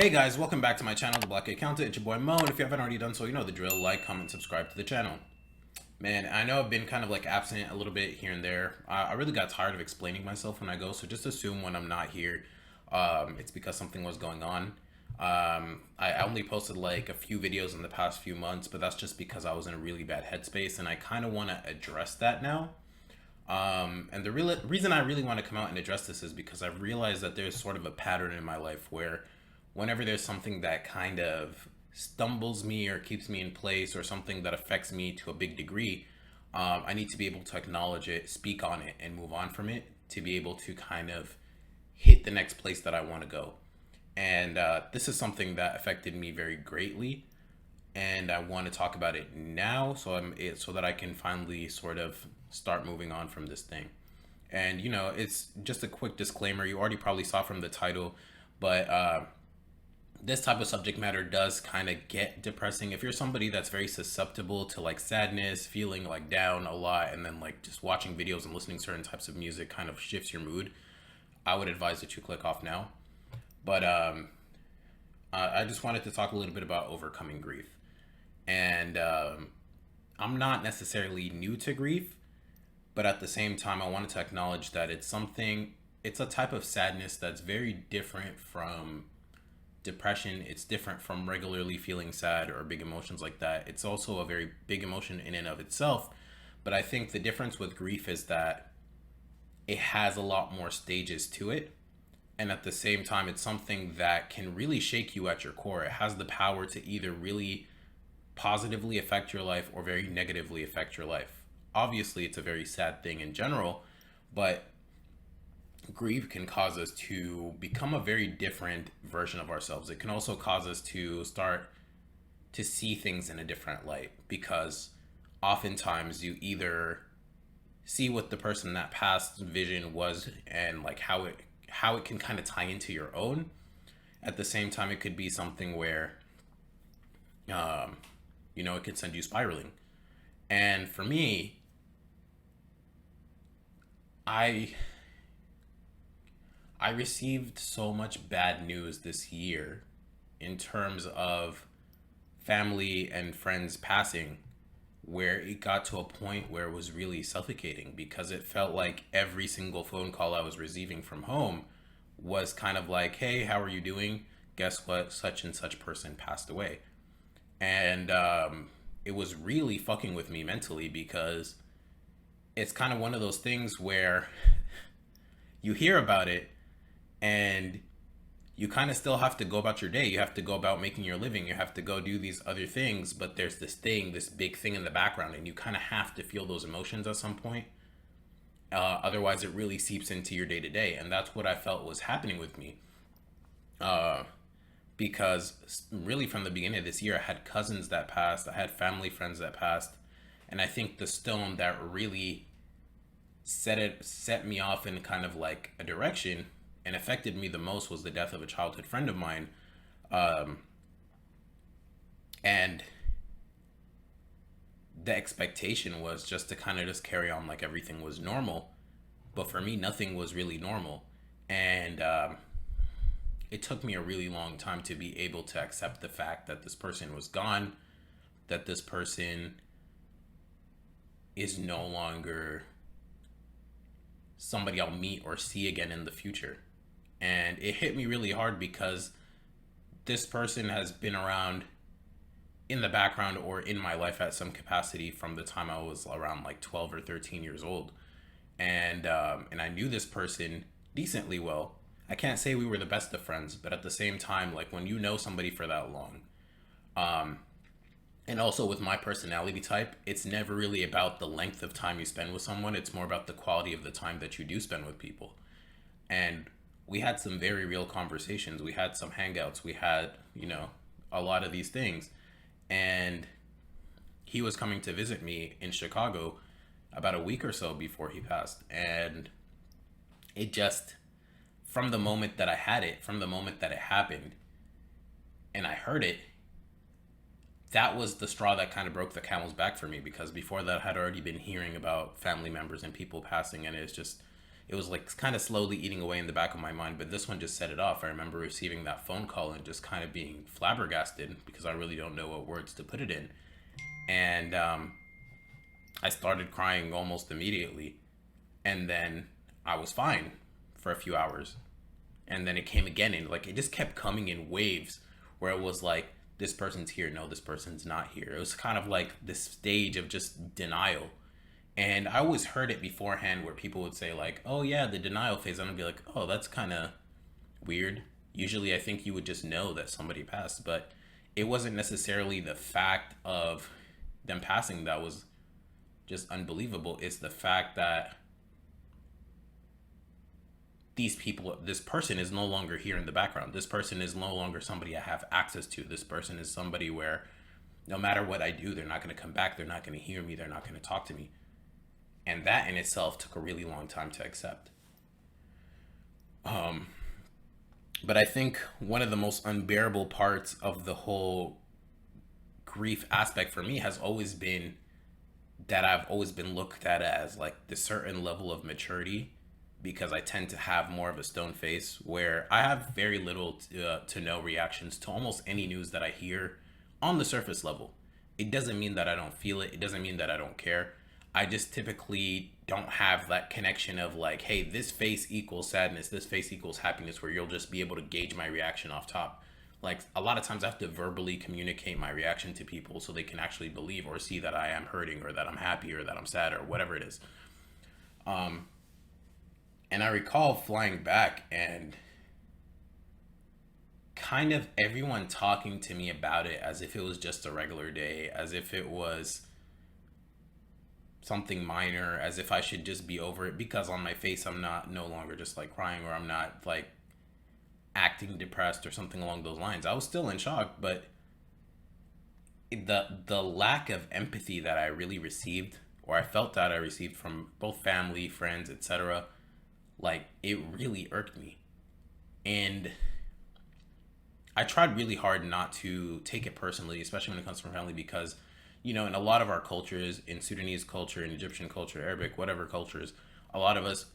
Hey guys, welcome back to my channel, The Black Accountant. It's your boy Mo, and if you haven't already done so, you know the drill. Like, comment, subscribe to the channel. Man, I know I've been kind of like absent a little bit here and there. I really got tired of explaining myself when I go, so just assume when I'm not here, it's because something was going on. I only posted like a few videos in the past few months, but that's just because I was in a really bad headspace, and I kind of want to address that now. And the reason I really want to come out and address this is because I've realized that there's sort of a pattern in my life where whenever there's something that kind of stumbles me or keeps me in place or something that affects me to a big degree, I need to be able to acknowledge it, speak on it, and move on from it to be able to kind of hit the next place that I want to go. And this is something that affected me very greatly, and I want to talk about it now so that I can finally sort of start moving on from this thing. And it's just a quick disclaimer. You already probably saw from the title, but this type of subject matter does kind of get depressing. If you're somebody that's very susceptible to like sadness, feeling like down a lot, and then like just watching videos and listening to certain types of music kind of shifts your mood, I would advise that you click off now. But I just wanted to talk a little bit about overcoming grief. And I'm not necessarily new to grief, but at the same time, I wanted to acknowledge that it's a type of sadness that's very different from depression. It's different from regularly feeling sad or big emotions like that. It's also a very big emotion in and of itself. But I think the difference with grief is that it has a lot more stages to it. And at the same time, it's something that can really shake you at your core. It has the power to either really positively affect your life or very negatively affect your life. Obviously, it's a very sad thing in general, but grief can cause us to become a very different version of ourselves. It can also cause us to start to see things in a different light, because oftentimes you either see what the person that past vision was and like how it can kind of tie into your own. At the same time, it could be something where it could send you spiraling. And for me, I I received so much bad news this year in terms of family and friends passing, where it got to a point where it was really suffocating, because it felt like every single phone call I was receiving from home was kind of like, hey, how are you doing? Guess what? Such and such person passed away. And it was really fucking with me mentally, because it's kind of one of those things where you hear about it and you kind of still have to go about your day. You have to go about making your living. You have to go do these other things, but there's this big thing in the background, and you kind of have to feel those emotions at some point. Otherwise, it really seeps into your day to day, and that's what I felt was happening with me. Uh, because really, from the beginning of this year, I had cousins that passed, I had family friends that passed, and I think the stone that really set me off in kind of like a direction and affected me the most was the death of a childhood friend of mine. Um, and the expectation was just to kind of just carry on like everything was normal. But for me, nothing was really normal. And it took me a really long time to be able to accept the fact that this person was gone, that this person is no longer somebody I'll meet or see again in the future. And it hit me really hard because this person has been around in the background or in my life at some capacity from the time I was around like 12 or 13 years old. And I knew this person decently well. I can't say we were the best of friends, but at the same time, like when you know somebody for that long, um, and also with my personality type, it's never really about the length of time you spend with someone. It's more about the quality of the time that you do spend with people. And we had some very real conversations. We had some hangouts. We had, a lot of these things. And he was coming to visit me in Chicago about a week or so before he passed. And it just, from the moment that I had it, from the moment that it happened, and I heard it, that was the straw that kind of broke the camel's back for me, because before that I had already been hearing about family members and people passing, and it was like kind of slowly eating away in the back of my mind, but this one just set it off. I remember receiving that phone call and just kind of being flabbergasted because I really don't know what words to put it in. And I started crying almost immediately. And then I was fine for a few hours. And then it came again, and like it just kept coming in waves where it was like, this person's here, no, this person's not here. It was kind of like this stage of just denial. And I always heard it beforehand where people would say like, oh yeah, the denial phase. And I'd be like, oh, that's kind of weird. Usually I think you would just know that somebody passed, but it wasn't necessarily the fact of them passing that was just unbelievable. It's the fact that these people, this person is no longer here in the background. This person is no longer somebody I have access to. This person is somebody where no matter what I do, they're not going to come back. They're not going to hear me. They're not going to talk to me. And that in itself took a really long time to accept. But I think one of the most unbearable parts of the whole grief aspect for me has always been that I've always been looked at as like this certain level of maturity, because I tend to have more of a stone face where I have very little to no reactions to almost any news that I hear on the surface level. It doesn't mean that I don't feel it. It doesn't mean that I don't care. I just typically don't have that connection of like, hey, this face equals sadness, this face equals happiness, where you'll just be able to gauge my reaction off top. Like a lot of times I have to verbally communicate my reaction to people so they can actually believe or see that I am hurting or that I'm happy or that I'm sad or whatever it is. And I recall flying back and kind of everyone talking to me about it as if it was just a regular day, as if it was something minor, as if I should just be over it, because on my face I'm not no longer just like crying, or I'm not like acting depressed or something along those lines. I was still in shock, but the lack of empathy that I really received, or I felt that I received from both family, friends, etc., like it really irked me. And I tried really hard not to take it personally, especially when it comes from family, because in a lot of our cultures, in Sudanese culture, in Egyptian culture, Arabic, whatever cultures, a lot of us,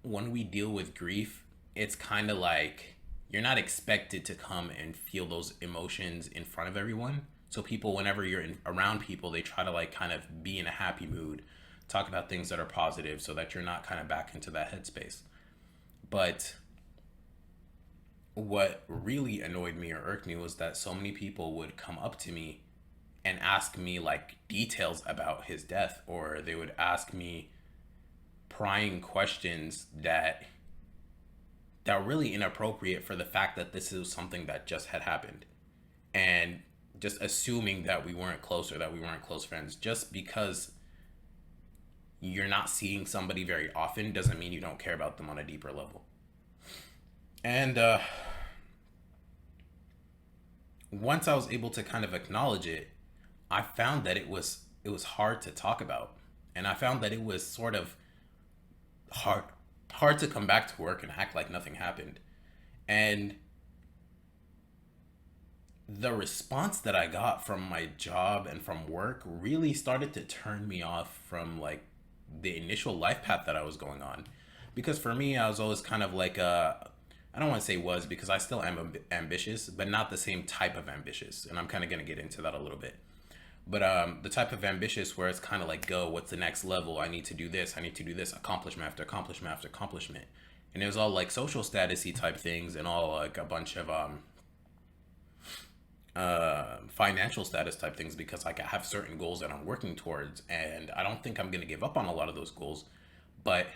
when we deal with grief, it's kind of like you're not expected to come and feel those emotions in front of everyone. So people, whenever you're around people, they try to like kind of be in a happy mood, talk about things that are positive so that you're not kind of back into that headspace. But what really annoyed me or irked me was that so many people would come up to me and ask me like details about his death, or they would ask me prying questions that were really inappropriate for the fact that this is something that just had happened, and just assuming that we weren't close or that we weren't close friends. Just because you're not seeing somebody very often doesn't mean you don't care about them on a deeper level. And once I was able to kind of acknowledge it, I found that it was hard to talk about, and I found that it was sort of hard to come back to work and act like nothing happened. And the response that I got from my job and from work really started to turn me off from like the initial life path that I was going on. Because for me, I was always kind of like I don't want to say was, because I still am ambitious, but not the same type of ambitious. And I'm kind of going to get into that a little bit. But the type of ambitious where it's kind of like, go, what's the next level? I need to do this. I need to do this. Accomplishment after accomplishment after accomplishment. And it was all like social status-y type things, and all like a bunch of financial status type things, because like I have certain goals that I'm working towards, and I don't think I'm going to give up on a lot of those goals. But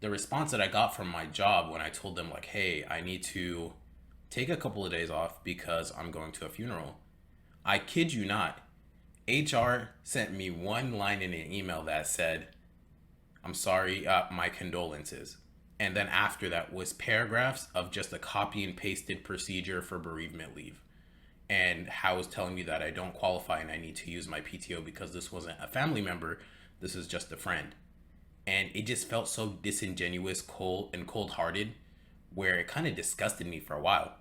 the response that I got from my job when I told them like, hey, I need to take a couple of days off because I'm going to a funeral, I kid you not, HR sent me one line in an email that said, I'm sorry, my condolences. And then after that was paragraphs of just a copy and pasted procedure for bereavement leave, and how it was telling me that I don't qualify and I need to use my PTO because this wasn't a family member, this is just a friend. And it just felt so disingenuous, cold-hearted, where it kind of disgusted me for a while.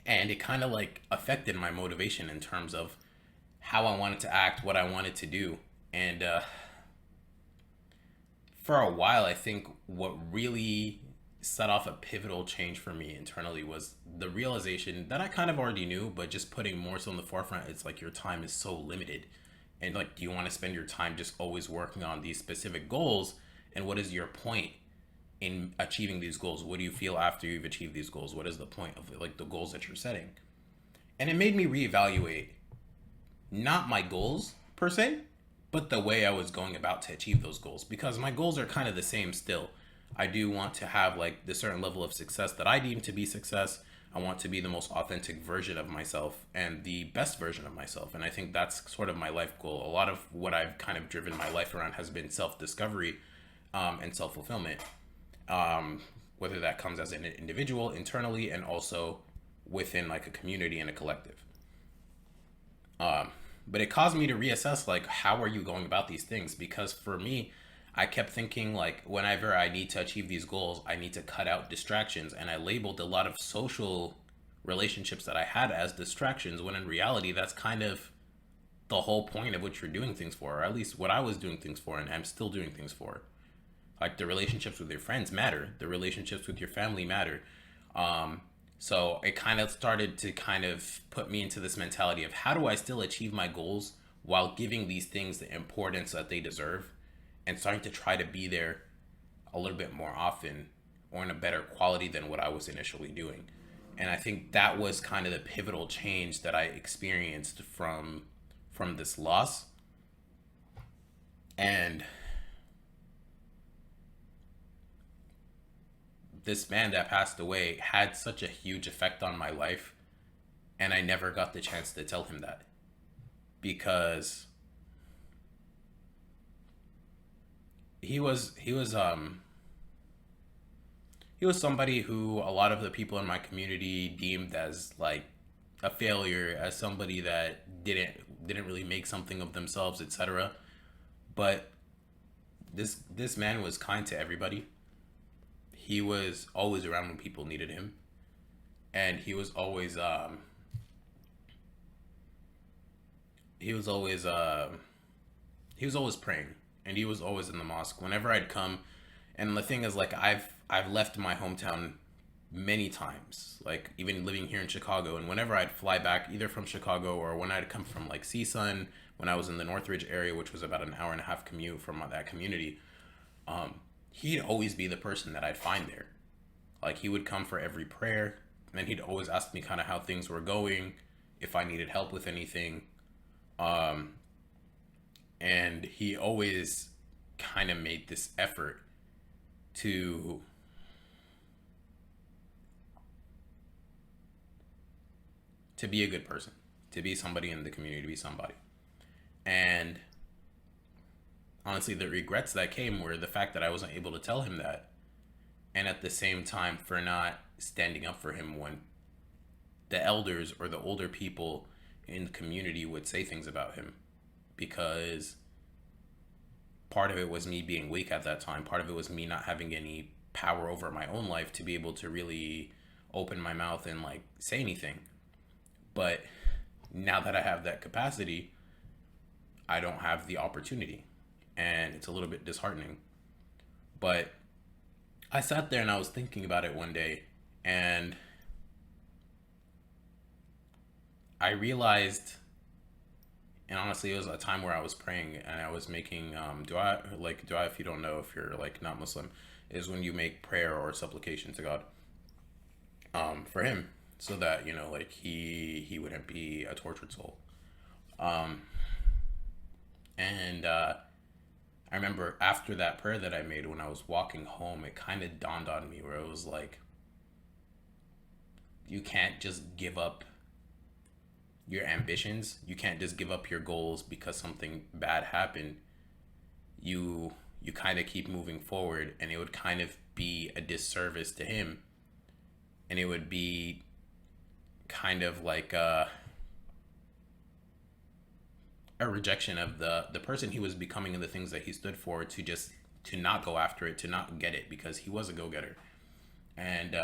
And it kind of like affected my motivation in terms of how I wanted to act, what I wanted to do. And for a while, I think what really set off a pivotal change for me internally was the realization that I kind of already knew, but just putting more so in the forefront. It's like your time is so limited. And like, do you want to spend your time just always working on these specific goals? And what is your point in achieving these goals? What do you feel after you've achieved these goals? What is the point of like the goals that you're setting? And it made me reevaluate not my goals per se, but the way I was going about to achieve those goals, because my goals are kind of the same still. I do want to have like the certain level of success that I deem to be success. I want to be the most authentic version of myself and the best version of myself. And I think that's sort of my life goal. A lot of what I've kind of driven my life around has been self discovery and self fulfillment, whether that comes as an individual internally and also within like a community and a collective. But it caused me to reassess like, how are you going about these things? Because for me, I kept thinking like, whenever I need to achieve these goals, I need to cut out distractions. And I labeled a lot of social relationships that I had as distractions, when in reality, that's kind of the whole point of what you're doing things for, or at least what I was doing things for and I'm still doing things for. Like, the relationships with your friends matter, the relationships with your family matter. So it kind of started to kind of put me into this mentality of, how do I still achieve my goals while giving these things the importance that they deserve, and starting to try to be there a little bit more often or in a better quality than what I was initially doing. And I think that was kind of the pivotal change that I experienced from this loss. And this man that passed away had such a huge effect on my life, and I never got the chance to tell him that, because he was somebody who a lot of the people in my community deemed as like a failure, as somebody that didn't really make something of themselves, etc. But this man was kind to everybody. He was always around when people needed him, and he was always praying, and he was always in the mosque whenever I'd come. And the thing is, like, I've left my hometown many times, like even living here in Chicago, and whenever I'd fly back either from Chicago or when I'd come from like CSUN, when I was in the Northridge area, which was about an hour and a half commute from that community, he'd always be the person that I'd find there. Like, he would come for every prayer, and then he'd always ask me kind of how things were going, if I needed help with anything. And he always kind of made this effort to be a good person, to be somebody in the community, to be somebody. And honestly, the regrets that came were the fact that I wasn't able to tell him that, and at the same time for not standing up for him when the elders or the older people in the community would say things about him. Because part of it was me being weak at that time, part of it was me not having any power over my own life to be able to really open my mouth and like say anything. But now that I have that capacity, I don't have the opportunity, and it's a little bit disheartening. But I sat there and I was thinking about it one day, and I realized, and honestly, it was a time where I was praying and I was making dua. Like, dua, if you don't know, if you're like not Muslim, is when you make prayer or supplication to God, for him, so that, you know, like he wouldn't be a tortured soul. And I remember after that prayer that I made, when I was walking home, it kind of dawned on me, where it was like, you can't just give up your ambitions. You can't just give up your goals because something bad happened. You kind of keep moving forward, and it would kind of be a disservice to him, and it would be kind of like a rejection of the person he was becoming and the things that he stood for, to not go after it, to not get it, because he was a go-getter, and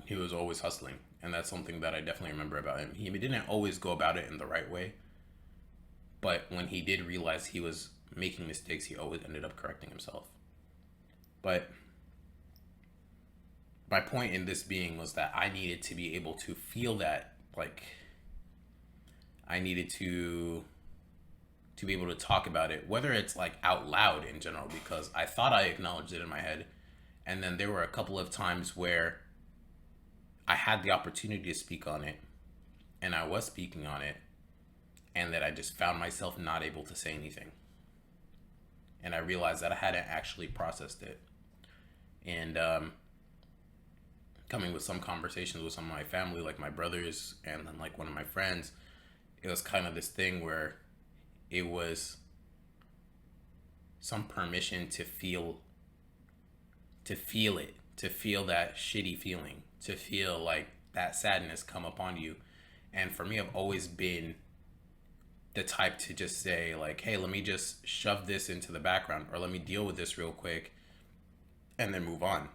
he was always hustling. And that's something that I definitely remember about him. He didn't always go about it in the right way, but when he did realize he was making mistakes, he always ended up correcting himself. But my point in this being was that I needed to be able to feel that, like, I needed to be able to talk about it, whether it's like out loud in general, because I thought I acknowledged it in my head. And then there were a couple of times where I had the opportunity to speak on it, and I was speaking on it, and that I just found myself not able to say anything. And I realized that I hadn't actually processed it. And coming with some conversations with some of my family, like my brothers and then like one of my friends, it was kind of this thing where it was some permission to feel it, to feel that shitty feeling, to feel like that sadness come upon you. And for me, I've always been the type to just say like, hey, let me just shove this into the background, or let me deal with this real quick and then move on.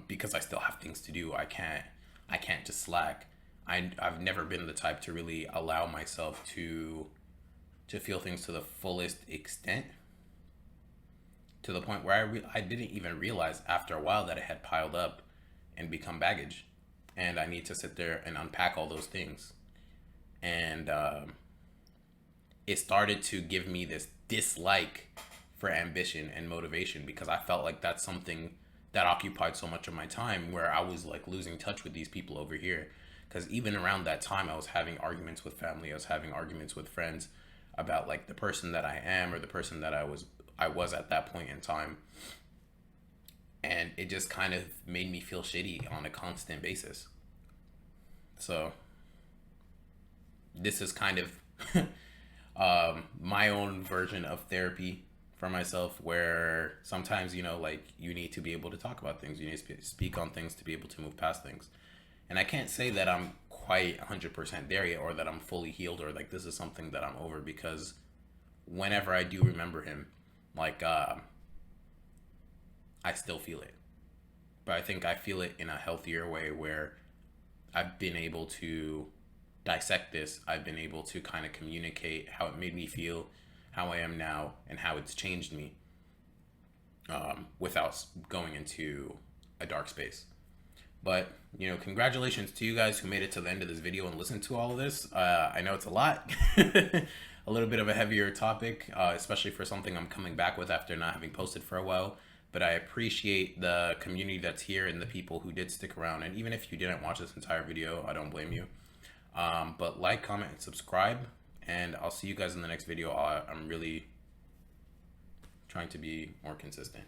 Because I still have things to do. I can't just slack. I've never been the type to really allow myself to feel things to the fullest extent, to the point where I didn't even realize after a while that it had piled up and become baggage, and I need to sit there and unpack all those things. And it started to give me this dislike for ambition and motivation, because I felt like that's something that occupied so much of my time, where I was like losing touch with these people over here. Because even around that time, I was having arguments with family, I was having arguments with friends about like the person that I am, or the person that I was at that point in time. And it just kind of made me feel shitty on a constant basis. So this is kind of my own version of therapy for myself, where sometimes, like, you need to be able to talk about things, you need to speak on things to be able to move past things. And I can't say that I'm quite 100% there yet, or that I'm fully healed, or like this is something that I'm over, because whenever I do remember him, like, I still feel it. But I think I feel it in a healthier way, where I've been able to dissect this. I've been able to kind of communicate how it made me feel, how I am now, and how it's changed me, without going into a dark space. But, congratulations to you guys who made it to the end of this video and listened to all of this. I know it's a lot, a little bit of a heavier topic, especially for something I'm coming back with after not having posted for a while. But I appreciate the community that's here and the people who did stick around. And even if you didn't watch this entire video, I don't blame you. But like, comment, and subscribe. And I'll see you guys in the next video. I'm really trying to be more consistent.